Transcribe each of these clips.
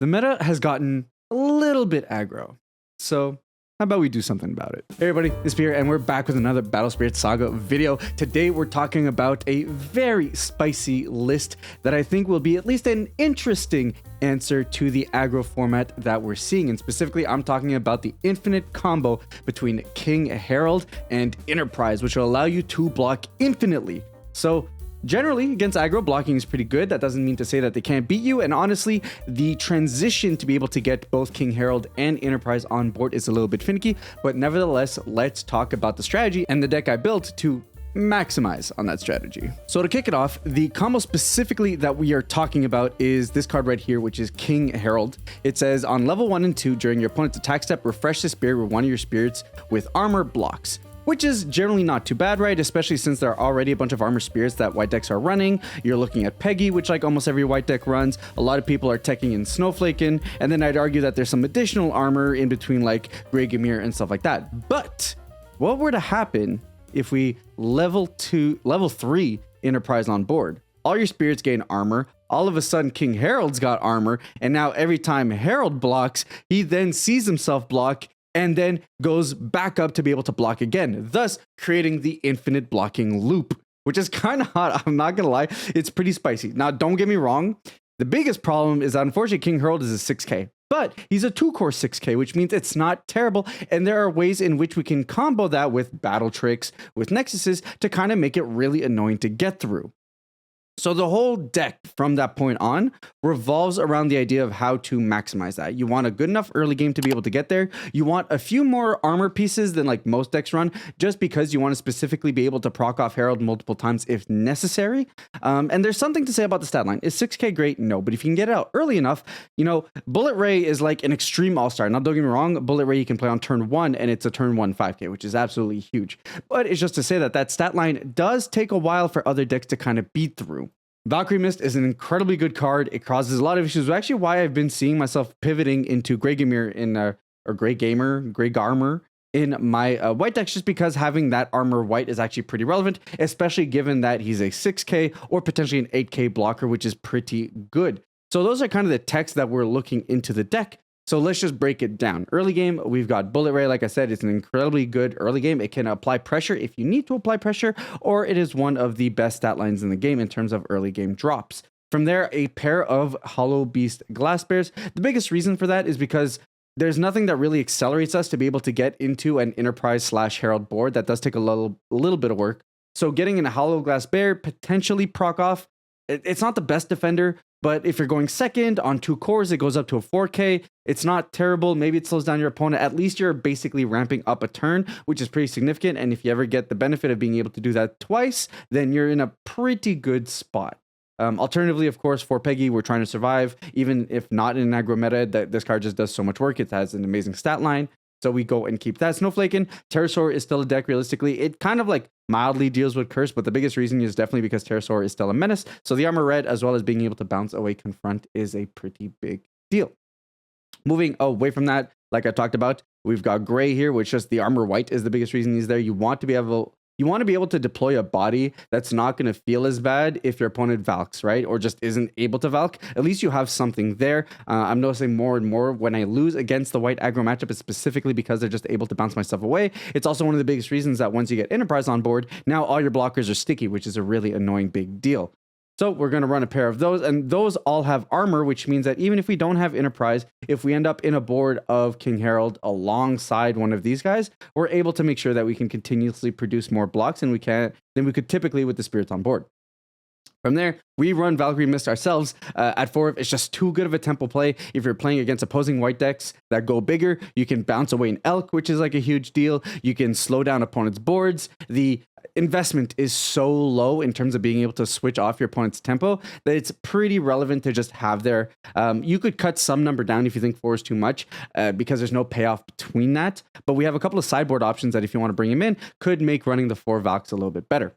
The meta has gotten a little bit aggro. So how about we do something about it? Hey everybody, Espira, and we're back with another Battle Spirit Saga video. Today we're talking about a very spicy list that I think will be at least an interesting answer to the aggro format that we're seeing. And specifically, I'm talking about the infinite combo between King Harald and Enterprise, which will allow you to block infinitely. So generally, against aggro, blocking is pretty good. That doesn't mean to say that they can't beat you. And honestly, the transition to be able to get both King Harald and Enterprise on board is a little bit finicky. But nevertheless, let's talk about the strategy and the deck I built to maximize on that strategy. So to kick it off, the combo specifically that we are talking about is this card right here, which is King Harald. It says on level 1 and 2, during your opponent's attack step, refresh the spirit with one of your spirits with armor blocks. Which is generally not too bad, right? Especially since there are already a bunch of armor spirits that white decks are running. You're looking at Peggy, which like almost every white deck runs. A lot of people are teching in Snowflaken. And then I'd argue that there's some additional armor in between like Gigan and stuff like that. But what were to happen if we level 3 Enterprise on board? All your spirits gain armor. All of a sudden, King Harald's got armor. And now every time Herald blocks, he then sees himself block and then goes back up to be able to block again, thus creating the infinite blocking loop, which is kind of hot. I'm not gonna lie, it's pretty spicy. Now, don't get me wrong. The biggest problem is that unfortunately King Harald is a 6K, but he's a 2-core 6K, which means it's not terrible. And there are ways in which we can combo that with battle tricks, with nexuses to kind of make it really annoying to get through. So the whole deck from that point on revolves around the idea of how to maximize that. You want a good enough early game to be able to get there. You want a few more armor pieces than like most decks run, just because you want to specifically be able to proc off Herald multiple times if necessary. And there's something to say about the stat line. Is 6K great? No, but if you can get it out early enough, you know, Bullet Ray is like an extreme all-star. Now, don't get me wrong, Bullet Ray you can play on turn 1 and it's a turn 1 5K, which is absolutely huge. But it's just to say that that stat line does take a while for other decks to kind of beat through. Valkyrie Mist is an incredibly good card. It causes a lot of issues. Actually, why I've been seeing myself pivoting into Grey Gamer Grey Garmer in my white decks, just because having that armor white is actually pretty relevant, especially given that he's a 6K or potentially an 8K blocker, which is pretty good. So those are kind of the techs that we're looking into the deck. So let's just break it down. Early game, we've got Bullet Ray. Like I said, it's an incredibly good early game. It can apply pressure if you need to apply pressure, or it is one of the best stat lines in the game in terms of early game drops. From there, a pair of Hollow Beast Glass Bears. The biggest reason for that is because there's nothing that really accelerates us to be able to get into an Enterprise / Herald board. That does take a little bit of work. So getting in a Hollow Glass Bear, potentially proc off. It's not the best defender, but if you're going second on 2 cores, it goes up to a 4K. It's not terrible. Maybe it slows down your opponent. At least you're basically ramping up a turn, which is pretty significant. And if you ever get the benefit of being able to do that twice, then you're in a pretty good spot. Alternatively, of course, for Peggy, we're trying to survive. Even if not in an aggro meta, this card just does so much work. It has an amazing stat line. So we go and keep that. Snowflaken, Pterosaur is still a deck realistically. It kind of like mildly deals with Curse, but the biggest reason is definitely because Pterosaur is still a menace. So the armor red, as well as being able to bounce away Confront, is a pretty big deal. Moving away from that, like I talked about, we've got Gray here, which just the armor white is the biggest reason he's there. You want to be able to deploy a body that's not going to feel as bad if your opponent Valks, right? Or just isn't able to Valk. At least you have something there. I'm noticing more and more when I lose against the white aggro matchup, it's specifically because they're just able to bounce my stuff away. It's also one of the biggest reasons that once you get Enterprise on board, now all your blockers are sticky, which is a really annoying big deal. So we're going to run a pair of those, and those all have armor, which means that even if we don't have Enterprise, if we end up in a board of King Harald alongside one of these guys, we're able to make sure that we can continuously produce more blocks than we could typically with the spirits on board. From there, we run Valkyrie Mist ourselves at 4. It's just too good of a tempo play. If you're playing against opposing white decks that go bigger, you can bounce away an Elk, which is like a huge deal. You can slow down opponents' boards. The investment is so low in terms of being able to switch off your opponent's tempo that it's pretty relevant to just have there. You could cut some number down if you think 4 is too much because there's no payoff between that. But we have a couple of sideboard options that if you want to bring him in, could make running the 4 Valks a little bit better.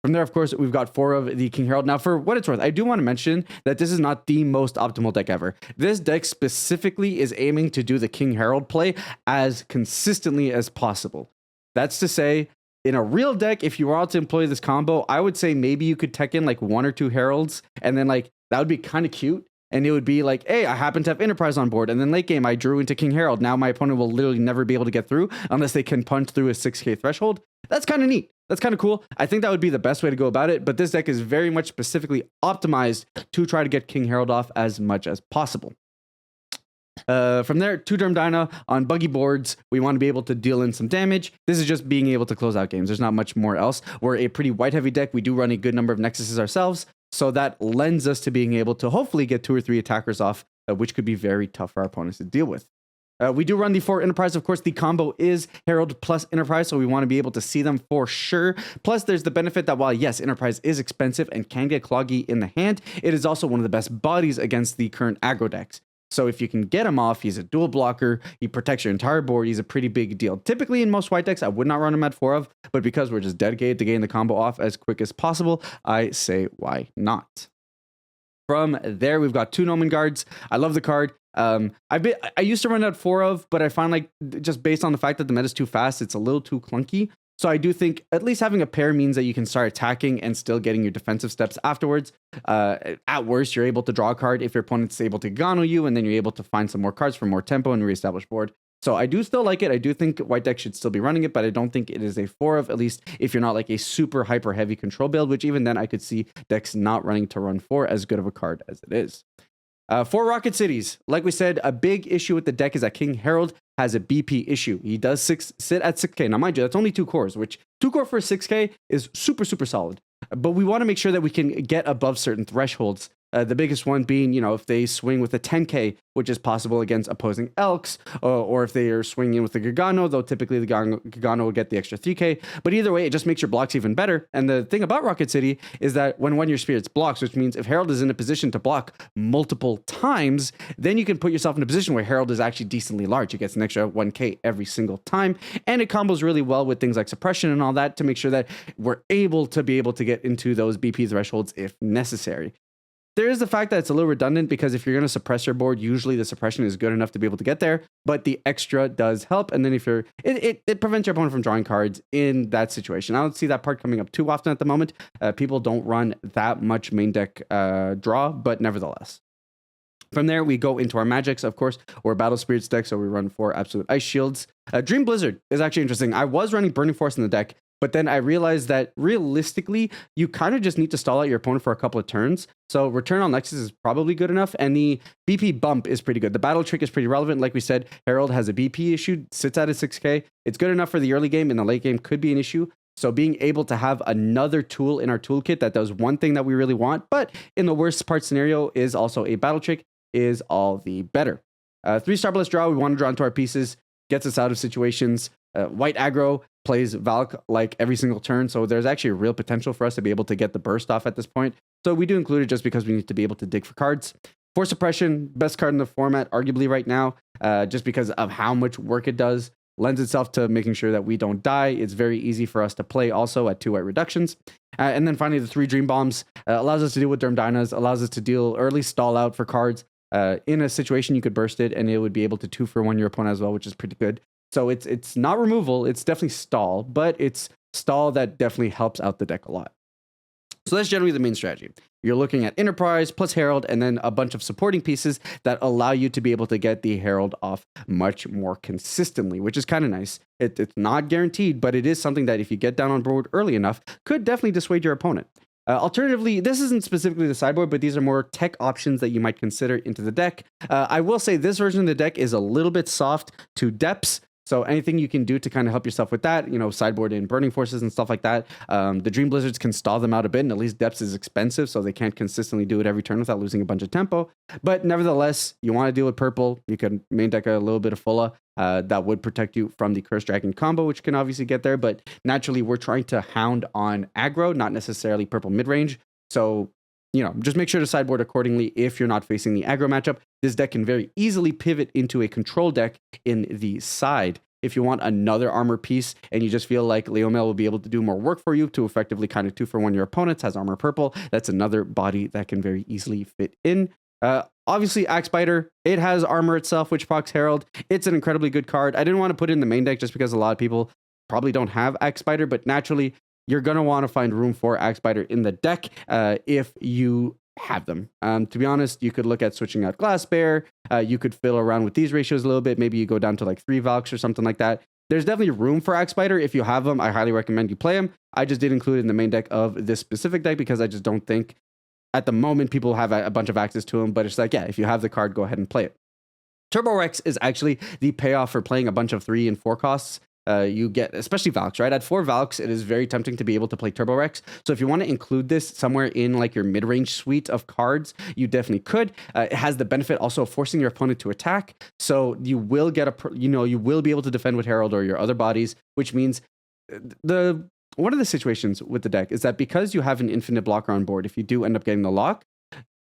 From there, of course, we've got 4 of the King Harald. Now, for what it's worth, I do want to mention that this is not the most optimal deck ever. This deck specifically is aiming to do the King Harald play as consistently as possible. That's to say, in a real deck, if you were to employ this combo, I would say maybe you could tech in like 1 or 2 Heralds, and then like that would be kind of cute. And it would be like, hey, I happen to have Enterprise on board. And then late game, I drew into King Harald. Now my opponent will literally never be able to get through unless they can punch through a 6k threshold. That's kind of neat. That's kind of cool. I think that would be the best way to go about it. But this deck is very much specifically optimized to try to get King Harald off as much as possible. From there, 2-turn Dyna on Buggy Boards. We want to be able to deal in some damage. This is just being able to close out games. There's not much more else. We're a pretty white heavy deck. We do run a good number of Nexuses ourselves. So that lends us to being able to hopefully get 2 or 3 attackers off, which could be very tough for our opponents to deal with. We do run the 4 Enterprise. Of course, the combo is Herald plus Enterprise, so we want to be able to see them for sure. Plus, there's the benefit that while, yes, Enterprise is expensive and can get cloggy in the hand, it is also one of the best bodies against the current aggro decks. So if you can get him off, he's a dual blocker, he protects your entire board, he's a pretty big deal. Typically in most white decks, I would not run him at 4 of, but because we're just dedicated to getting the combo off as quick as possible, I say why not? From there, we've got 2 Gnomon Guards. I love the card. I used to run out 4 of, but I find like just based on the fact that the meta's too fast, it's a little too clunky. So I do think at least having a pair means that you can start attacking and still getting your defensive steps afterwards. At worst, you're able to draw a card if your opponent's able to Gano you, and then you're able to find some more cards for more tempo and reestablish board. So I do still like it. I do think white deck should still be running it, but I don't think it is a 4 of, at least if you're not like a super hyper heavy control build, which even then I could see decks not running to run 4 as good of a card as it is. 4 Rocket Cities. Like we said, a big issue with the deck is that King Harald has a BP issue. He does sit at 6k. Now, mind you, that's only 2 cores, which 2 core for 6k is super, super solid. But we want to make sure that we can get above certain thresholds. The biggest one being, if they swing with a 10k, which is possible against opposing Elks, or if they are swinging with the Gigano, though typically the Gigano will get the extra 3k. But either way, it just makes your blocks even better. And the thing about Rocket City is that when one of your spirits blocks, which means if Herald is in a position to block multiple times, then you can put yourself in a position where Herald is actually decently large. It gets an extra 1k every single time. And it combos really well with things like suppression and all that to make sure that we're able to get into those BP thresholds if necessary. There is the fact that it's a little redundant because if you're going to suppress your board, usually the suppression is good enough to be able to get there, but the extra does help. And then if it prevents your opponent from drawing cards in that situation. I don't see that part coming up too often at the moment. People don't run that much main deck draw, but nevertheless. From there, we go into our magics, of course. We're Battle Spirits deck, so we run 4 Absolute Ice Shields. Dream Blizzard is actually interesting. I was running Burning Force in the deck, but then I realized that realistically, you kind of just need to stall out your opponent for a couple of turns. So Return on Nexus is probably good enough, and the BP bump is pretty good. The battle trick is pretty relevant. Like we said, Herald has a BP issue, sits at a 6k. It's good enough for the early game, and the late game could be an issue. So being able to have another tool in our toolkit that does one thing that we really want, but in the worst part scenario is also a battle trick, is all the better. 3-star blast draw, we want to draw into our pieces, gets us out of situations. White aggro plays Valk like every single turn, so there's actually a real potential for us to be able to get the burst off at this point. So we do include it just because we need to be able to dig for cards. Force Suppression, best card in the format, arguably right now, just because of how much work it does. Lends itself to making sure that we don't die. It's very easy for us to play also at 2 white reductions. And then finally, the 3 Dream Bombs allows us to deal with Durm Dynas, allows us to deal early stall out for cards. In a situation, you could burst it, and it would be able to 2-for-1 your opponent as well, which is pretty good. So it's not removal, it's definitely stall, but it's stall that definitely helps out the deck a lot. So that's generally the main strategy. You're looking at Enterprise plus Herald and then a bunch of supporting pieces that allow you to be able to get the Herald off much more consistently, which is kind of nice. It's not guaranteed, but it is something that if you get down on board early enough, could definitely dissuade your opponent. Alternatively, this isn't specifically the sideboard, but these are more tech options that you might consider into the deck. I will say this version of the deck is a little bit soft to depths. So anything you can do to kind of help yourself with that, sideboard in Burning Forces and stuff like that. The Dream Blizzards can stall them out a bit, and at least depths is expensive, so they can't consistently do it every turn without losing a bunch of tempo. But nevertheless, you want to deal with purple, you can main deck a little bit of Fulla. That would protect you from the Curse Dragon combo, which can obviously get there, but naturally we're trying to hound on aggro, not necessarily purple mid-range. So, just make sure to sideboard accordingly if you're not facing the aggro matchup. This deck can very easily pivot into a control deck in the side. If you want another armor piece and you just feel like Leomel will be able to do more work for you to effectively kind of 2-for-1 your opponents, has armor purple, that's another body that can very easily fit in. Obviously, Axe Biter, it has armor itself, which procs Herald. It's an incredibly good card. I didn't want to put it in the main deck just because a lot of people probably don't have Axe Biter, but naturally, you're going to want to find room for Axe Biter in the deck if you have them. To be honest, you could look at switching out Glass Bear. You could fiddle around with these ratios a little bit. Maybe you go down to like 3 Valks or something like that. There's definitely room for Axe Spider. If you have them, I highly recommend you play them. I just did include it in the main deck of this specific deck because I just don't think at the moment people have a bunch of access to them. But it's like, yeah, if you have the card, go ahead and play it. Turbo Rex is actually the payoff for playing a bunch of 3 and 4 costs. You get, especially Valks, right? At 4 Valks, it is very tempting to be able to play Turbo Rex. So if you want to include this somewhere in like your mid-range suite of cards, you definitely could. It has the benefit also of forcing your opponent to attack. So you will get you will be able to defend with Herald or your other bodies, which means one of the situations with the deck is that because you have an infinite blocker on board, if you do end up getting the lock,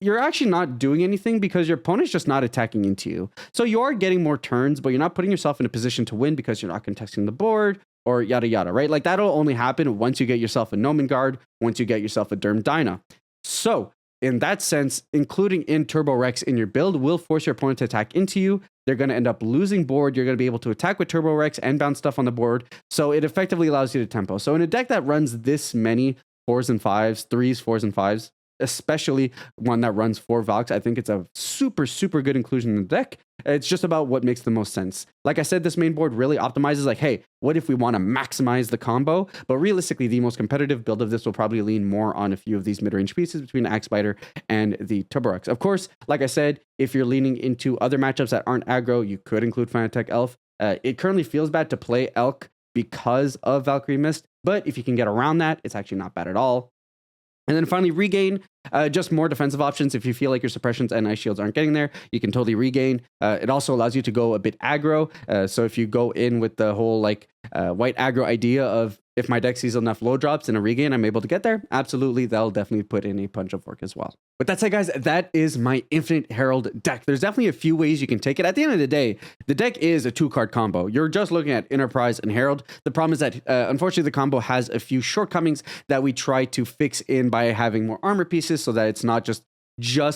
you're actually not doing anything because your opponent's just not attacking into you. So you are getting more turns, but you're not putting yourself in a position to win because you're not contesting the board or yada yada, right? Like that'll only happen once you get yourself a Nomen Guard, once you get yourself a Derm Dyna. So in that sense, including in Turbo Rex in your build will force your opponent to attack into you. They're going to end up losing board. You're going to be able to attack with Turbo Rex and bounce stuff on the board. So it effectively allows you to tempo. So in a deck that runs this many 4s and 5s, 3s, 4s and 5s, especially one that runs 4 Valks, I think it's a super, super good inclusion in the deck. It's just about what makes the most sense. Like I said, this main board really optimizes like, hey, what if we want to maximize the combo? But realistically, the most competitive build of this will probably lean more on a few of these mid-range pieces between Axe Spider and the Turbo Rex. Of course, like I said, if you're leaning into other matchups that aren't aggro, you could include Fanatec Elf. It currently feels bad to play Elk because of Valkyrie Mist, but if you can get around that, it's actually not bad at all. And then finally, regain, just more defensive options. If you feel like your suppressions and ice shields aren't getting there, you can totally regain. It also allows you to go a bit aggro. So if you go in with the whole like white aggro idea of if my deck sees enough low drops in a regain, I'm able to get there. Absolutely, that'll definitely put in a punch of work as well. With that said, guys, that is my Infinite Herald deck. There's definitely a few ways you can take it. At the end of the day, the deck is a 2-card combo. You're just looking at Enterprise and Herald. The problem is that, unfortunately, the combo has a few shortcomings that we try to fix in by having more armor pieces so that it's not just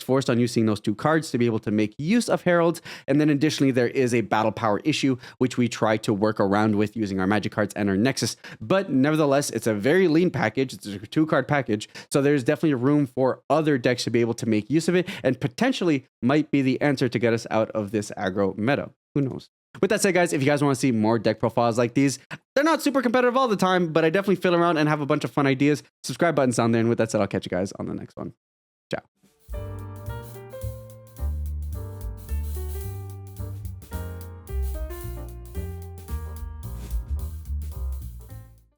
forced on you seeing those 2 cards to be able to make use of Heralds. And then additionally, there is a battle power issue, which we try to work around with using our magic cards and our Nexus. But nevertheless, it's a very lean package. It's a 2-card package. So there's definitely room for other decks to be able to make use of it and potentially might be the answer to get us out of this aggro meta. Who knows? With that said, guys, if you guys want to see more deck profiles like these, they're not super competitive all the time, but I definitely fiddle around and have a bunch of fun ideas. Subscribe button's down there. And with that said, I'll catch you guys on the next one.